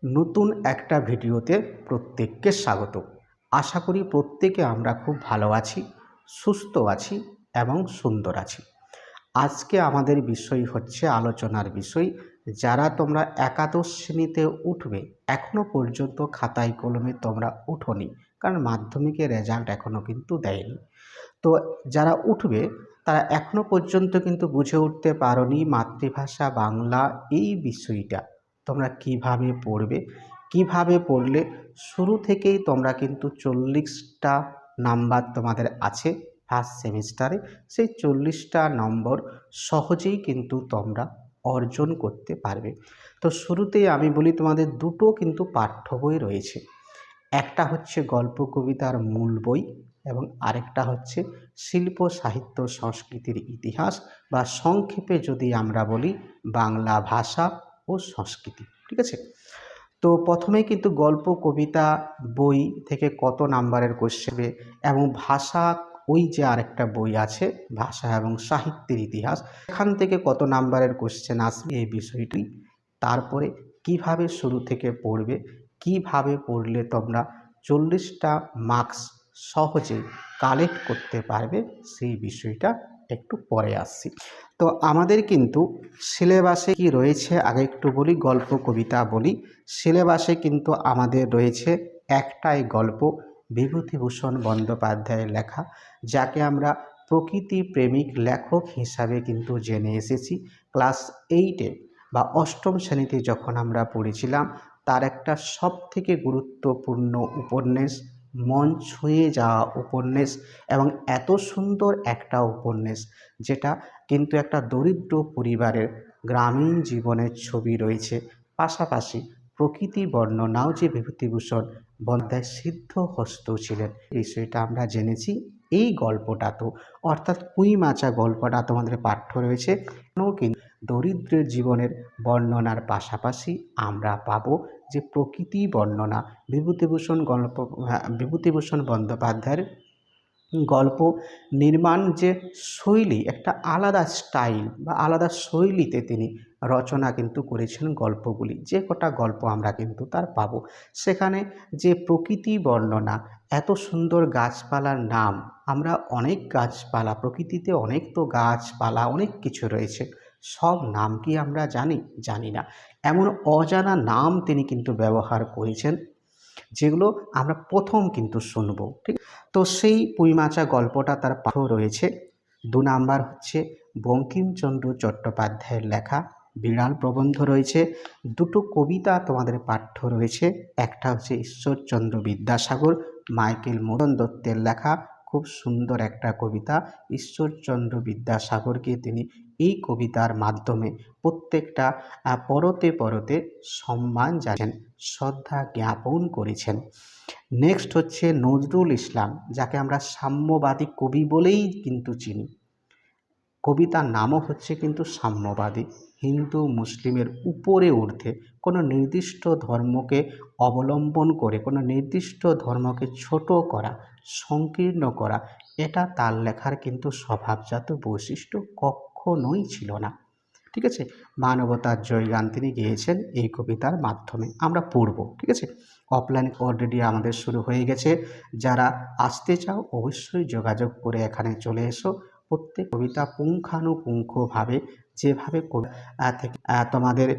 নতুন একটা ভিডিওতে প্রত্যেককে স্বাগত। আশা করি প্রত্যেকে আমরা খুব ভালো আছি, সুস্থ আছি এবং সুন্দর আছি। আজকে আমাদের বিষয় হচ্ছে আলোচনার বিষয়, যারা তোমরা একাদশ শ্রেণীতে উঠবে এখনো পর্যন্ত খাতায় কলমে তোমরা উঠোনি, কারণ মাধ্যমিকের রেজাল্ট এখনো কিন্তু দেয়নি। তো যারা উঠবে তারা এখনো পর্যন্ত কিন্তু বুঝে উঠতে পারোনি মাতৃভাষা বাংলা এই বিষয়টা তোমরা কিভাবে পড়বে, কিভাবে পড়লে শুরু থেকেই তোমরা কিন্তু 40টা নাম্বার তোমাদের আছে ফার্স্ট সেমিস্টারে, সেই 40টা নম্বর সহজেই কিন্তু তোমরা অর্জন করতে পারবে। তো শুরুতেই আমি বলি, তোমাদের দুটো কিন্তু পাঠ্য বই রয়েছে। একটা হচ্ছে গল্প কবিতার মূল বই এবং আরেকটা হচ্ছে শিল্প সাহিত্য সংস্কৃতির ইতিহাস, বা সংক্ষেপে যদি আমরা বলি বাংলা ভাষা ও সংস্কৃতি। ঠিক আছে, তো প্রথমেই কিন্তু গল্প কবিতা বই থেকে কত নাম্বারের কোশ্চেন এবং ভাষা, ওই যে আরেকটা বই আছে ভাষা এবং সাহিত্যের ইতিহাস, এখান থেকে কত নাম্বারের কোশ্চেন আসবে এই বিষয়টি, তারপরে কিভাবে শুরু থেকে পড়বে, কিভাবে পড়লে তোমরা 40টা মার্কস সহজে কালেক্ট করতে পারবে, সেই বিষয়টা একটু পরে আসছি। তো আমাদের কিন্তু সিলেবাসে কি রয়েছে আগে একটু বলি, গল্প কবিতা বলি। সিলেবাসে কিন্তু আমাদের রয়েছে একটাই গল্প, বিভূতিভূষণ বন্দ্যোপাধ্যায়ের লেখা, যাকে আমরা প্রকৃতি প্রেমিক লেখক হিসাবে কিন্তু জেনে এসেছি। ক্লাস 8-এ বা অষ্টম শ্রেণীতে যখন আমরা পড়েছিলাম, তার একটা সবথেকে গুরুত্বপূর্ণ উপন্যাস, মন ছুঁয়ে যাওয়া উপন্যাস, এবং এত সুন্দর একটা উপন্যাস যেটা কিন্তু একটা দরিদ্র পরিবারের গ্রামীণ জীবনের ছবি রয়েছে, পাশাপাশি প্রকৃতি বর্ণনাও যে বিভূতিভূষণ বন্দ্যোপাধ্যায় সিদ্ধহস্ত ছিলেন, এই বিষয়টা আমরা জেনেছি। এই গল্পটা তো অর্থাৎ কুই মাচা গল্পটা তোমাদের পাঠ্য রয়েছে। কিন্তু দরিদ্রের জীবনের বর্ণনার পাশাপাশি আমরা পাবো যে প্রকৃতি বর্ণনা, বিভূতিভূষণ বন্দ্যোপাধ্যায়ের গল্প নির্মাণ যে শৈলী, একটা আলাদা স্টাইল বা আলাদা শৈলীতে তিনি রচনা কিন্তু করেছেন গল্পগুলি। যে কটা গল্প আমরা কিন্তু তার পাবো, সেখানে যে প্রকৃতি বর্ণনা, এত সুন্দর গাছপালার নাম, আমরা অনেক গাছপালা প্রকৃতিতে, অনেক তো গাছপালা অনেক কিছু রয়েছে, সব নাম কি আমরা জানি না, এমন অজানা নাম তিনি কিন্তু ব্যবহার করেছেন যেগুলো আমরা প্রথম কিন্তু শুনবো। ঠিক, তো সেই পুঁইমাচা গল্পটা তার পাঠও রয়েছে। 2 নাম্বার হচ্ছে বঙ্কিমচন্দ্র চট্টোপাধ্যায়ের লেখা বিড়াল প্রবন্ধ রয়েছে। দুটো কবিতা তোমাদের পাঠ্য রয়েছে, একটা হচ্ছে ঈশ্বরচন্দ্র বিদ্যাসাগর, মাইকেল মদন দত্তের লেখা খুব সুন্দর একটা কবিতা। ঈশ্বরচন্দ্র বিদ্যাসাগরকে তিনি এই কবিতার মাধ্যমে প্রত্যেকটা পরতে পরতে সম্মান জানান, শ্রদ্ধা জ্ঞাপন করেছেন। নেক্সট হচ্ছে নজরুল ইসলাম, যাকে আমরা সাম্যবাদী কবি বলেই কিন্তু চিনি। কবিতার নামও হচ্ছে কিন্তু সাম্যবাদী, হিন্দু মুসলিমের উপরে ঊর্ধ্বে, কোনো নির্দিষ্ট ধর্মকে অবলম্বন করে কোনো নির্দিষ্ট ধর্মকে ছোট করা, সংকীর্ণ করা, এটা তার লেখার কিন্তু স্বভাবজাত বৈশিষ্ট্য কখনোই ছিল না। ঠিক আছে, মানবতার জয়গান তিনি গেয়েছেন এই কবিতার মাধ্যমে, আমরা পড়ব। ঠিক আছে, অফলাইন অলরেডি আমাদের শুরু হয়ে গেছে, যারা আসতে চাও অবশ্যই যোগাযোগ করে এখানে চলে এসো। প্রত্যেক কবিতা পুঙ্খানুপুঙ্খভাবে যেভাবে থেকে তোমাদের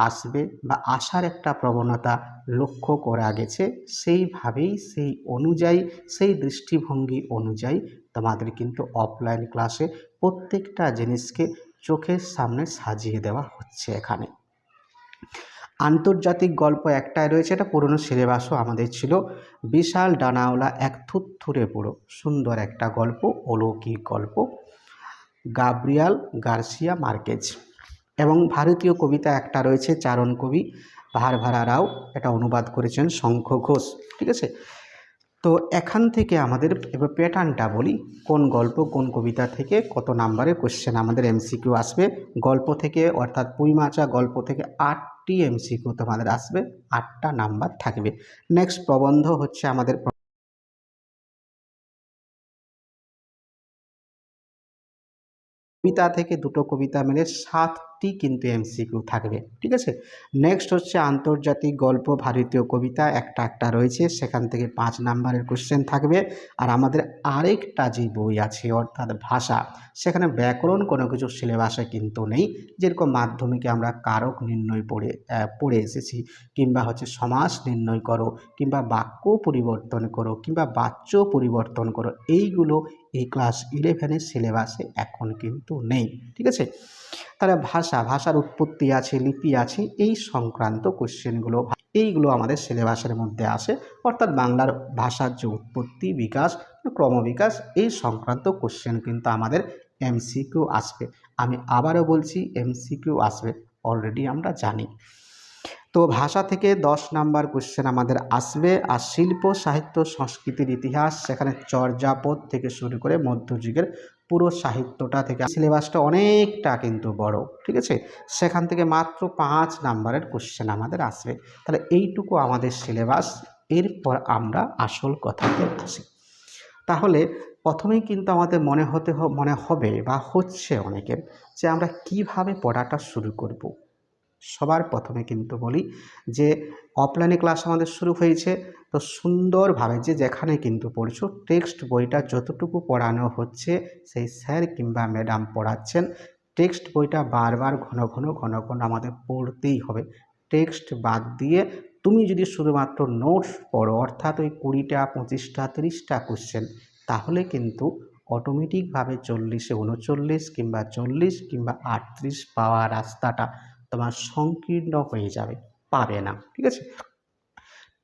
আসবে বা আসার একটা প্রবণতা লক্ষ্য করা গেছে, সেইভাবেই সেই অনুযায়ী, সেই দৃষ্টিভঙ্গি অনুযায়ী তোমাদের কিন্তু অফলাইন ক্লাসে প্রত্যেকটা জিনিসকে চোখের সামনে সাজিয়ে দেওয়া হচ্ছে। এখানে আন্তর্জাতিক গল্প একটাই রয়েছে, এটা পুরনো সিলেবাসও আমাদের ছিল, বিশাল ডানাওয়ালা এক থুরথুরে বুড়ো, সুন্দর একটা গল্প, অলৌকিক গল্প, গাব্রিয়েল গার্সিয়া মার্কেজ। এবং ভারতীয় কবিতা একটা রয়েছে, চারণ কবি ভারভারা রাও, এটা অনুবাদ করেছেন শঙ্খ ঘোষ। ঠিক আছে, তো এখান থেকে আমাদের এবার প্যাটার্নটা বলি, কোন গল্প কোন কবিতা থেকে কত নাম্বারের কোশ্চেন আমাদের এমসিকিউ আসবে। গল্প থেকে অর্থাৎ পুঁইমাচা গল্প থেকে 8টি এমসিকিউ তোমাদের আসবে, 8টা নাম্বার থাকবে। নেক্সট প্রবন্ধ হচ্ছে আমাদের কবিতা থেকে দুটো কবিতা মিলে 5টি কিন্তু এমসিকিউ থাকবে, ঠিক আছে। নেক্সট হচ্ছে আন্তর্জাতিক গল্প, ভারতীয় কবিতা, একটা রয়েছে, সেখান থেকে 5 নাম্বারের কোশ্চেন থাকবে। আর আমাদের আরেকটা যে বই আছে অর্থাৎ ভাষা, সেখানে ব্যাকরণ কোনো কিছু সিলেবাসে কিন্তু নেই। যেরকম মাধ্যমিকে আমরা কারক নির্ণয় পড়ে এসেছি, কিংবা হচ্ছে সমাস নির্ণয় করো, কিংবা বাক্য পরিবর্তন করো, কিংবা বাচ্য পরিবর্তন করো, এইগুলো এই ক্লাস 11-এর সিলেবাসে এখন কিন্তু নেই, ঠিক আছে। তাহলে ভাষার উৎপত্তি আছে, লিপি আছে, এই সংক্রান্ত কোশ্চেনগুলো এইগুলো আমাদের সিলেবাসের মধ্যে আসে। অর্থাৎ বাংলার ভাষার যে উৎপত্তি, বিকাশ, ক্রমবিকাশ, এই সংক্রান্ত কোশ্চেন কিন্তু আমাদের এমসিকিউ আসবে। আমি আবারও বলছি, এমসিকিউ আসবে, অলরেডি আমরা জানি। তো ভাষা থেকে 10 নাম্বার কোশ্চেন আমাদের আসবে। আর শিল্প, সাহিত্য, সংস্কৃতির ইতিহাস, সেখানে চর্যাপদ থেকে শুরু করে মধ্যযুগের পুরো সাহিত্যটা থেকে সিলেবাসটা অনেকটা কিন্তু বড়, ঠিক আছে। সেখান থেকে মাত্র 5 নাম্বারের কোশ্চেন আমাদের আসবে। তাহলে এইটুকু আমাদের সিলেবাস। এরপর আমরা আসল কথাতে আসি। তাহলে প্রথমেই কিন্তু আমাদের মনে হবে বা হচ্ছে অনেকের, যে আমরা কিভাবে পড়াটা শুরু করব। সবার প্রথমে কিন্তু বলি যে অফলাইনে ক্লাস আমাদের শুরু হয়েছে। তো সুন্দরভাবে যেখানে কিন্তু পড়ছো, টেক্সট বইটা যতটুকু পড়ানো হচ্ছে, সেই স্যার কিংবা ম্যাডাম পড়াচ্ছেন, টেক্সট বইটা বারবার ঘন ঘন আমাদের পড়তেই হবে। টেক্সট বাদ দিয়ে তুমি যদি শুধুমাত্র নোটস পড়ো, অর্থাৎ ওই 20টা 25টা 30টা কোশ্চেন, তাহলে কিন্তু অটোমেটিকভাবে 40-এ 39 কিংবা 40 কিংবা 38 পাওয়া রাস্তাটা তোমার সংকীর্ণ হয়ে যাবে, পাবে না, ঠিক আছে।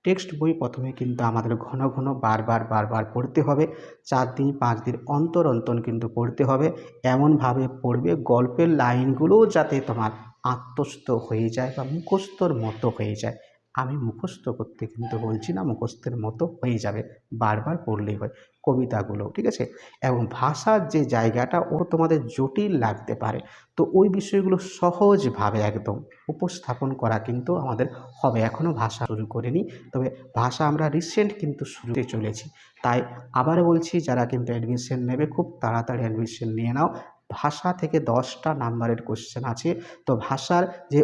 টেক্সট বই প্রথমে কিন্তু আমাদের ঘন বারবার পড়তে হবে। 4 দিন 5 দিন অন্তর কিন্তু পড়তে হবে। এমনভাবে পড়বে গল্পের লাইনগুলোও যাতে তোমার আত্মস্থ হয়ে যায় বা মুখস্থর মতো হয়ে যায়। আমি মুখস্থ করতে কিন্তু বলছি না, মুখস্থের মতো হয়ে যাবে, বারবার পড়লেই হয় কবিতাগুলো, ঠিক আছে। এবং ভাষার যে জায়গাটা, ও তোমাদের জটিল লাগতে পারে, তো ওই বিষয়গুলো সহজভাবে একদম উপস্থাপন করা কিন্তু আমাদের হবে। এখনও ভাষা শুরু করিনি, তবে ভাষা আমরা রিসেন্ট কিন্তু শুরুতে চলেছি। তাই আবারও বলছি, যারা কিন্তু অ্যাডমিশন নেবে, খুব তাড়াতাড়ি অ্যাডমিশন নিয়ে নাও। ভাষা থেকে 10টা নাম্বারের কোশ্চেন আছে। তো ভাষার যে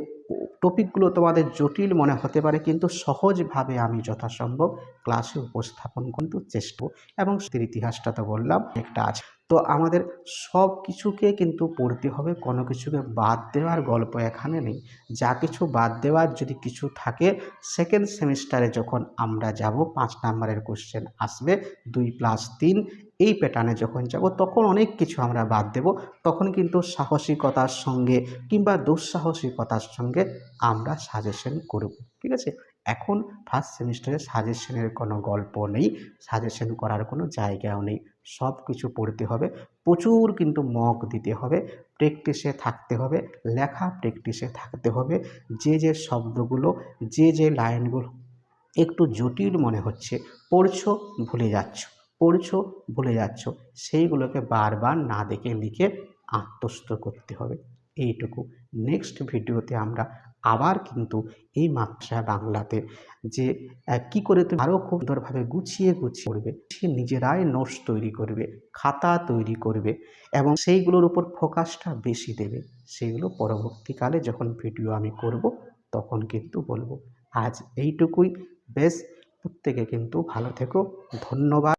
টপিকগুলো তোমাদের জটিল মনে হতে পারে, কিন্তু সহজভাবে আমি যথাসম্ভব ক্লাসে উপস্থাপন কিন্তু চেষ্টা করব। এবং ইতিহাসটা তো বললাম একটা আছে। তো আমাদের সব কিছুকে কিন্তু পড়তে হবে, কোনো কিছুকে বাদ দেওয়ার গল্প এখানে নেই। যা কিছু বাদ দেওয়ার যদি কিছু থাকে, সেকেন্ড সেমিস্টারে যখন আমরা যাব, 5 নাম্বারের কোশ্চেন আসবে, 2+3 এই প্যাটার্নে যখন যাব, তখন অনেক কিছু আমরা বাদ দেব। তখন কিন্তু সাহসিকতার সঙ্গে কিংবা দুঃসাহসিকতার সঙ্গে আমরা সাজেশন করব, ঠিক আছে। এখন ফার্স্ট সেমিস্টারে সাজেশনের কোনো গল্প নেই, সাজেশন করার কোনো জায়গাও নেই। সব কিছু পড়তে হবে, প্রচুর কিন্তু মক দিতে হবে, প্র্যাকটিসে থাকতে হবে, লেখা প্র্যাকটিসে থাকতে হবে। যে শব্দগুলো, যে লাইনগুলো একটু জটিল মনে হচ্ছে, পড়ছো ভুলে যাচ্ছ, সেইগুলোকে বারবার না দেখে লিখে আত্মস্থ করতে হবে, এইটুকু। নেক্সট ভিডিওতে আমরা আবার কিন্তু এই মাত্রা বাংলাতে যে কি করে তুমি আরও খুব সুন্দরভাবে গুছিয়ে পড়বে, নিজেরাই নোটস তৈরি করবে, খাতা তৈরি করবে, এবং সেইগুলোর উপর ফোকাসটা বেশি দেবে। সেইগুলো পরবর্তীকালে যখন ভিডিও আমি করব, তখন কিন্তু বলবো। আজ এইটুকুই, বেশ। প্রত্যেকে কিন্তু ভালো থেকো, ধন্যবাদ।